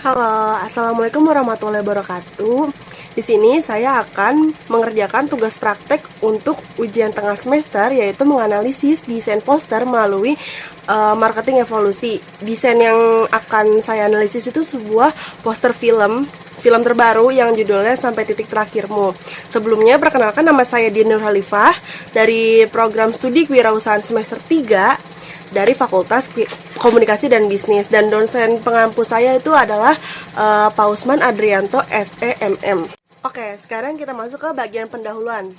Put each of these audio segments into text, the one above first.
Halo, Assalamualaikum warahmatullahi wabarakatuh. Di sini saya akan mengerjakan tugas praktek untuk ujian tengah semester, yaitu menganalisis desain poster melalui marketing evolusi. Desain yang akan saya analisis itu sebuah poster film terbaru yang judulnya Sampai Titik Terakhirmu. Sebelumnya, perkenalkan, nama saya Dian Nur Halifah dari program studi kewirausahaan semester 3 dari Fakultas Komunikasi dan Bisnis, dan dosen pengampu saya itu adalah Pak Usman Adrianto SEMM. Oke, sekarang kita masuk ke bagian pendahuluan.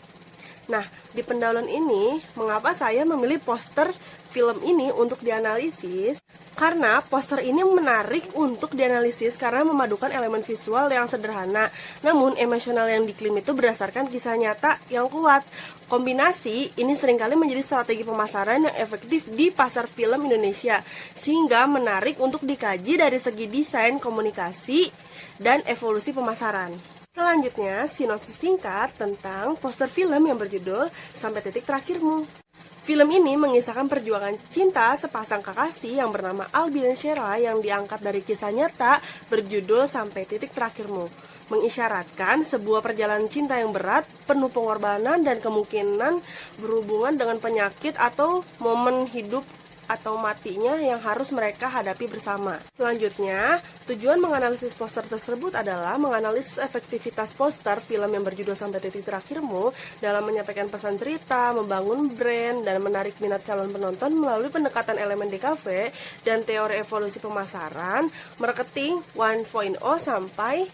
Nah, di pendahuluan ini, mengapa saya memilih poster film ini untuk dianalisis? Karena poster ini menarik untuk dianalisis karena memadukan elemen visual yang sederhana, namun emosional yang diklaim itu berdasarkan kisah nyata yang kuat. Kombinasi ini seringkali menjadi strategi pemasaran yang efektif di pasar film Indonesia, sehingga menarik untuk dikaji dari segi desain, komunikasi, dan evolusi pemasaran. Selanjutnya, sinopsis singkat tentang poster film yang berjudul Sampai Titik Terakhirmu. Film ini mengisahkan perjuangan cinta sepasang kekasih yang bernama Albi dan Sheila yang diangkat dari kisah nyata berjudul Sampai Titik Terakhirmu, mengisyaratkan sebuah perjalanan cinta yang berat, penuh pengorbanan dan kemungkinan berhubungan dengan penyakit atau momen hidup atau matinya yang harus mereka hadapi bersama. Selanjutnya, tujuan menganalisis poster tersebut adalah menganalisis efektivitas poster film yang berjudul Sampai Titik Terakhirmu dalam menyampaikan pesan cerita, membangun brand, dan menarik minat calon penonton melalui pendekatan elemen DKV dan teori evolusi pemasaran, marketing 1.0 sampai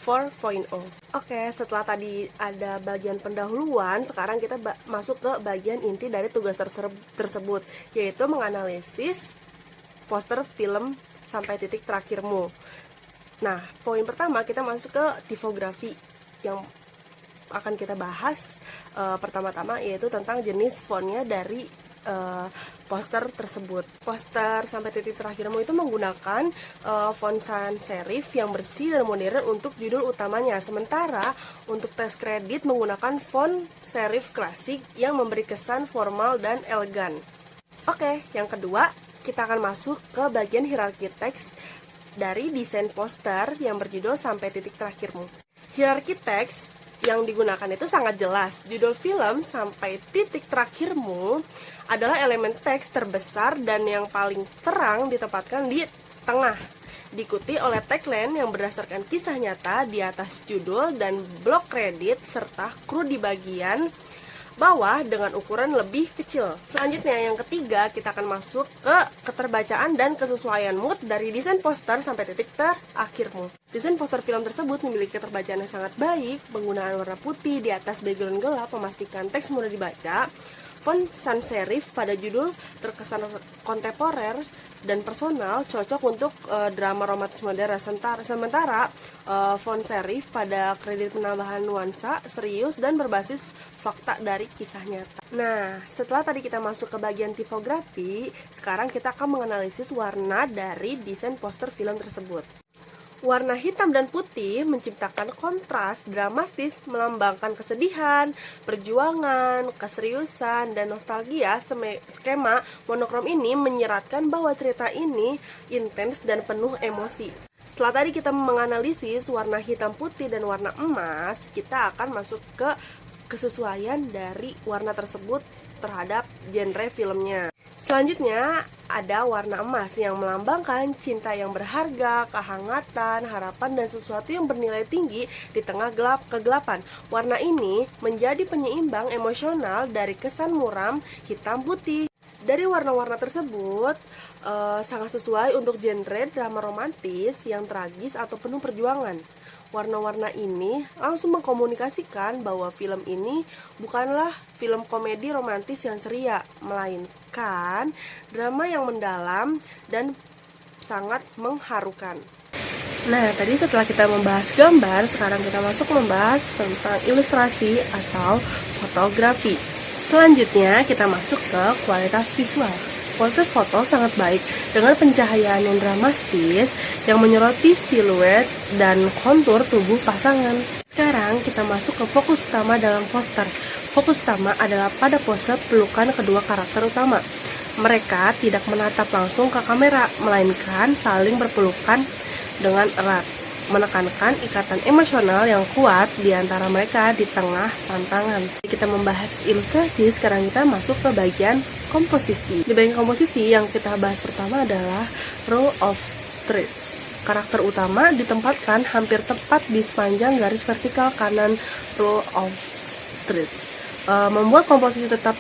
4.0. Oke, setelah tadi ada bagian pendahuluan, sekarang kita masuk ke bagian inti dari tugas tersebut, yaitu menganalisis poster film Sampai Titik Terakhirmu. Nah, poin pertama kita masuk ke tipografi yang akan kita bahas pertama-tama, yaitu tentang jenis fontnya dari poster tersebut. Poster Sampai Titik Terakhirmu itu menggunakan font sans serif yang bersih dan modern untuk judul utamanya. Sementara untuk teks kredit menggunakan font serif klasik yang memberi kesan formal dan elegan. Oke, yang kedua, kita akan masuk ke bagian hierarki teks dari desain poster yang berjudul Sampai Titik Terakhirmu. Hierarki teks yang digunakan itu sangat jelas. Judul film Sampai Titik Terakhirmu adalah elemen teks terbesar dan yang paling terang ditempatkan di tengah, diikuti oleh tagline yang berdasarkan kisah nyata di atas judul dan blok kredit serta kru di bagian bawah dengan ukuran lebih kecil. Selanjutnya, yang ketiga, kita akan masuk ke keterbacaan dan kesesuaian mood dari desain poster Sampai Titik Terakhirmu. Desain poster film tersebut memiliki keterbacaan yang sangat baik, penggunaan warna putih di atas background gelap memastikan teks mudah dibaca. Font sans serif pada judul terkesan kontemporer dan personal, cocok untuk drama romantis modern. Sementara font serif pada kredit penambahan nuansa serius dan berbasis fakta dari kisah nyata. Nah, setelah tadi kita masuk ke bagian tipografi, sekarang kita akan menganalisis warna dari desain poster film tersebut. Warna hitam dan putih menciptakan kontras dramatis, melambangkan kesedihan, perjuangan, keseriusan, dan nostalgia. Skema monokrom ini menyeratkan bahwa cerita ini intens dan penuh emosi. Setelah tadi kita menganalisis warna hitam putih dan warna emas, kita akan masuk ke kesesuaian dari warna tersebut terhadap genre filmnya. Selanjutnya, ada warna emas yang melambangkan cinta yang berharga, kehangatan, harapan, dan sesuatu yang bernilai tinggi di tengah kegelapan. Warna ini menjadi penyeimbang emosional dari kesan muram hitam putih. Dari warna-warna tersebut sangat sesuai untuk genre drama romantis yang tragis atau penuh perjuangan. Warna-warna ini langsung mengkomunikasikan bahwa film ini bukanlah film komedi romantis yang ceria, melainkan drama yang mendalam dan sangat mengharukan. Nah, tadi setelah kita membahas gambar, sekarang kita masuk membahas tentang ilustrasi atau fotografi. Selanjutnya, kita masuk ke kualitas visual. Kualitas foto sangat baik dengan pencahayaan yang dramatis yang menyoroti siluet dan kontur tubuh pasangan. Sekarang kita masuk ke fokus utama dalam poster. Fokus utama adalah pada pose pelukan kedua karakter utama. Mereka tidak menatap langsung ke kamera, melainkan saling berpelukan dengan erat, menekankan ikatan emosional yang kuat di antara mereka di tengah tantangan. Kita membahas ilustrasi, sekarang kita masuk ke bagian komposisi. Di bagian komposisi yang kita bahas pertama adalah row of threads. Karakter utama ditempatkan hampir tepat di sepanjang garis vertikal kanan row of threads. Membuat komposisi tetap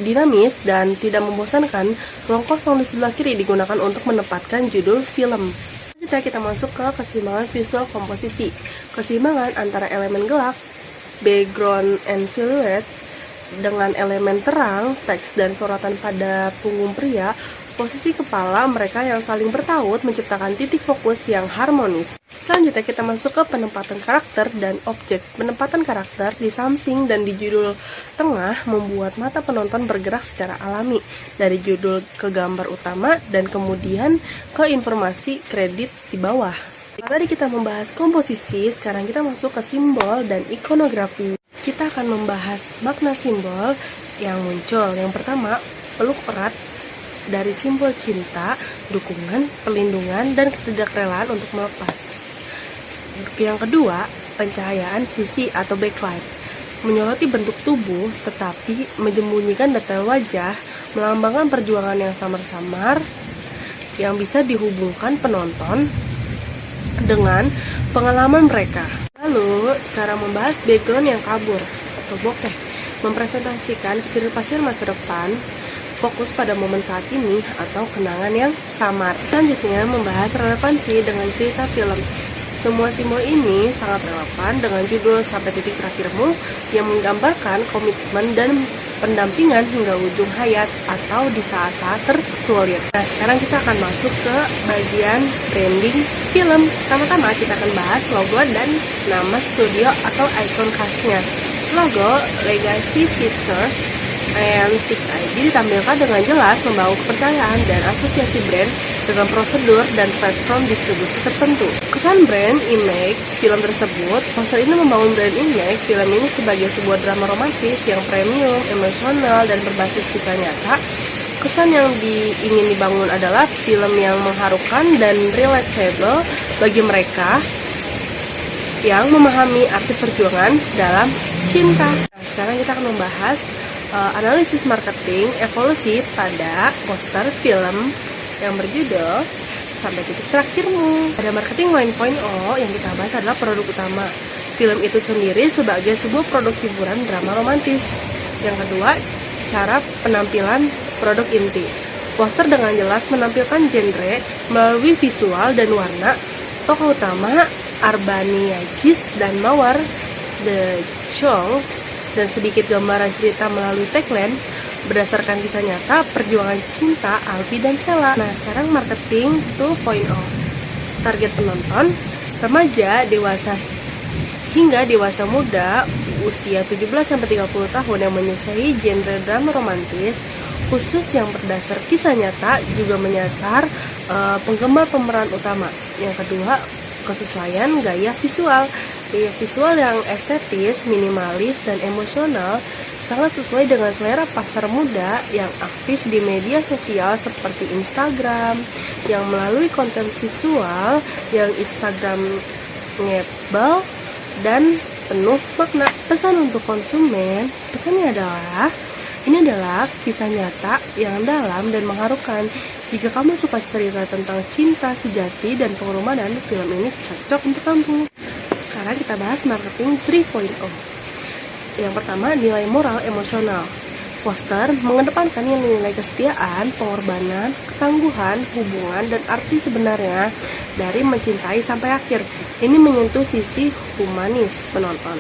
dinamis dan tidak membosankan, ruang kosong di sebelah kiri digunakan untuk menempatkan judul film. Kita masuk ke keseimbangan visual komposisi. Keseimbangan antara elemen gelap, background and silhouette, dengan elemen terang, teks dan sorotan pada punggung pria. Posisi kepala mereka yang saling bertaut menciptakan titik fokus yang harmonis. Selanjutnya kita masuk ke penempatan karakter dan objek. Penempatan karakter di samping dan di judul tengah membuat mata penonton bergerak secara alami dari judul ke gambar utama dan kemudian ke informasi kredit di bawah. Tadi kita membahas komposisi, sekarang kita masuk ke simbol dan ikonografi. Kita akan membahas makna simbol yang muncul. Yang pertama, peluk erat dari simbol cinta, dukungan, perlindungan, dan ketidakrelaan untuk melepas. Yang kedua, pencahayaan sisi atau backlight, menyoroti bentuk tubuh tetapi menyembunyikan detail wajah, melambangkan perjuangan yang samar-samar yang bisa dihubungkan penonton dengan pengalaman mereka. Lalu, sekarang membahas background yang kabur atau bokeh, mempresentasikan ciri pasir masa depan, fokus pada momen saat ini atau kenangan yang samar. Selanjutnya membahas relevansi dengan cerita film. Semua simbol ini sangat relevan dengan judul Sampai Titik Terakhirmu yang menggambarkan komitmen dan pendampingan hingga ujung hayat atau di saat-saat tersulit. Nah, sekarang kita akan masuk ke bagian branding film. Pertama-tama kita akan bahas logo dan nama studio atau ikon khasnya. Logo Legacy Pictures and 6ID ditampilkan dengan jelas membawa kepercayaan dan asosiasi brand dengan prosedur dan platform distribusi tertentu. Kesan brand image film tersebut, poster ini membangun brand image film ini sebagai sebuah drama romantis yang premium, emosional, dan berbasis kisah nyata. Kesan yang ingin dibangun adalah film yang mengharukan dan relatable bagi mereka yang memahami arti perjuangan dalam cinta. Nah, sekarang kita akan membahas analisis marketing evolusi pada poster film yang berjudul Sampai Titik Terakhirmu. Pada marketing 1.0 yang kita bahas adalah produk utama. Film itu sendiri sebagai sebuah produk hiburan drama romantis. Yang kedua, cara penampilan produk inti. Poster dengan jelas menampilkan genre melalui visual dan warna. Tokoh utama Arbani Yajis dan Mawar The Chongs, dan sedikit gambaran cerita melalui tagline berdasarkan kisah nyata perjuangan cinta Albi dan Sheila. Nah, sekarang marketing 2.0. Target penonton remaja, dewasa hingga dewasa muda usia 17-30 tahun yang menyukai genre drama romantis khusus yang berdasar kisah nyata, juga menyasar penggemar pemeran utama. Yang kedua, kesesuaian gaya visual. Gaya visual yang estetis, minimalis, dan emosional sangat sesuai dengan selera pasar muda yang aktif di media sosial seperti Instagram, yang melalui konten visual yang Instagramable dan penuh makna. Pesan untuk konsumen, pesannya adalah ini adalah kisah nyata yang dalam dan mengharukan. Jika kamu suka cerita tentang cinta sejati dan pengorbanan, film ini cocok untuk kamu. Sekarang kita bahas marketing 3.0. Yang pertama, nilai moral emosional. Poster mengedepankan nilai kesetiaan, pengorbanan, ketangguhan, hubungan, dan arti sebenarnya dari mencintai sampai akhir. Ini menyentuh sisi humanis penonton.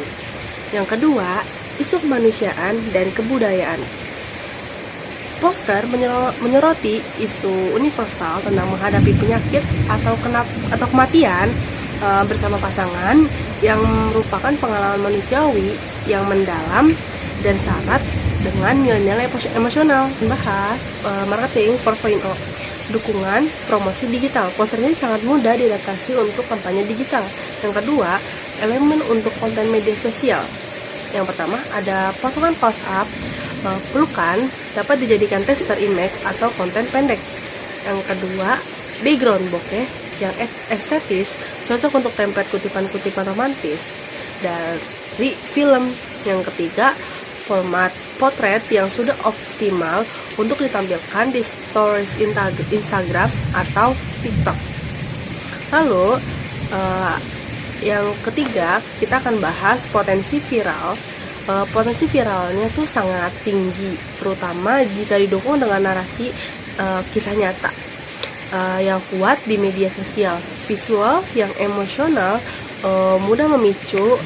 Yang kedua, isu kemanusiaan dan kebudayaan. Poster menyoroti isu universal tentang menghadapi penyakit atau kematian bersama pasangan yang merupakan pengalaman manusiawi yang mendalam dan syarat dengan nilai-nilai emosional. Bahas marketing 4.0, dukungan promosi digital. Poster ini sangat mudah diadaptasi untuk kampanye digital. Yang kedua, elemen untuk konten media sosial. Yang pertama, ada potongan close up, pelukan dapat dijadikan teaser image atau konten pendek. Yang kedua, background bokeh yang estetis, cocok untuk template kutipan-kutipan romantis dari film. Yang ketiga, format potret yang sudah optimal untuk ditampilkan di stories Instagram atau TikTok. Lalu yang ketiga, kita akan bahas potensi viral. Potensi viralnya tuh sangat tinggi, terutama jika didukung dengan narasi kisah nyata yang kuat di media sosial. Visual yang emosional mudah memicu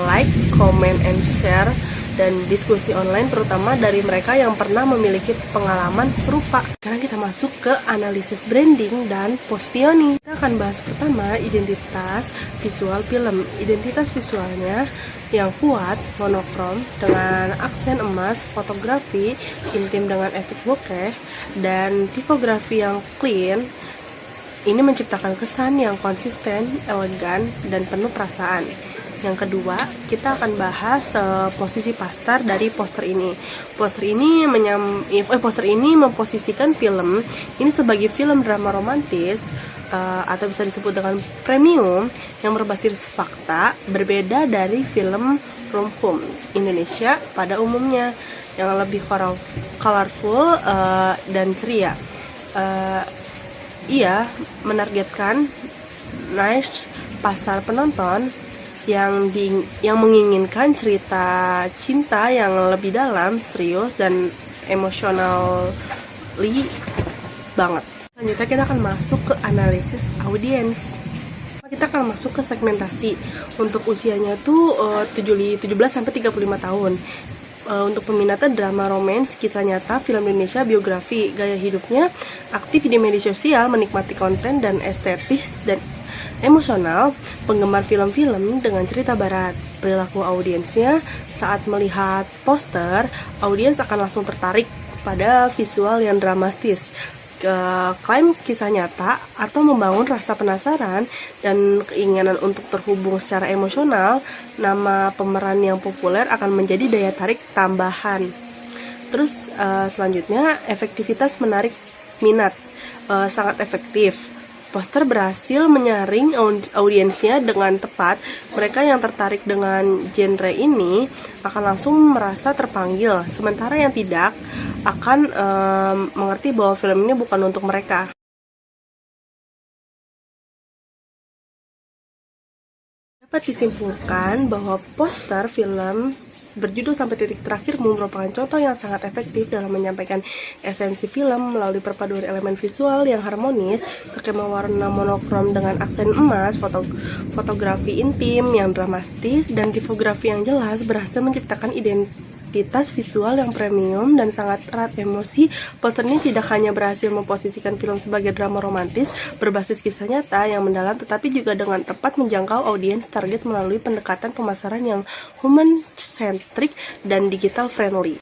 like, comment, and share dan diskusi online, terutama dari mereka yang pernah memiliki pengalaman serupa. Sekarang kita masuk ke analisis branding dan positioning. Kita akan bahas pertama, identitas visual film. Identitas visualnya yang kuat, monokrom dengan aksen emas, fotografi intim dengan efek bokeh, dan tipografi yang clean. Ini menciptakan kesan yang konsisten, elegan, dan penuh perasaan. Yang kedua, kita akan bahas posisi poster dari poster ini. Poster ini memposisikan film ini sebagai film drama romantis atau bisa disebut dengan premium yang berbasis fakta, berbeda dari film rom-com Indonesia pada umumnya yang lebih colorful dan ceria. Ia menargetkan niche pasar penonton yang menginginkan cerita cinta yang lebih dalam, serius, dan emotionally banget. Selanjutnya kita akan masuk ke analisis audiens. Kita akan masuk ke segmentasi. Untuk usianya tuh 17 sampai 35 tahun. Untuk peminatnya drama romance, kisah nyata, film Indonesia, biografi, gaya hidupnya aktif di media sosial, menikmati konten dan estetis dan emosional, penggemar film-film dengan cerita barat. Perilaku audiensnya saat melihat poster, audiens akan langsung tertarik pada visual yang dramatis, klaim kisah nyata, atau membangun rasa penasaran dan keinginan untuk terhubung secara emosional. Nama pemeran yang populer akan menjadi daya tarik tambahan. Terus selanjutnya, efektivitas menarik minat, sangat efektif. Poster berhasil menyaring audiensnya dengan tepat. Mereka yang tertarik dengan genre ini akan langsung merasa terpanggil, sementara yang tidak akan mengerti bahwa film ini bukan untuk mereka. Dapat disimpulkan bahwa poster film berjudul Sampai Titik Terakhir merupakan contoh yang sangat efektif dalam menyampaikan esensi film melalui perpaduan elemen visual yang harmonis, skema warna monokrom dengan aksen emas, fotografi intim yang dramatis, dan tipografi yang jelas berhasil menciptakan identitas visual yang premium dan sangat erat emosi. Poster ini tidak hanya berhasil memposisikan film sebagai drama romantis berbasis kisah nyata yang mendalam, tetapi juga dengan tepat menjangkau audiens target melalui pendekatan pemasaran yang human-centric dan digital friendly.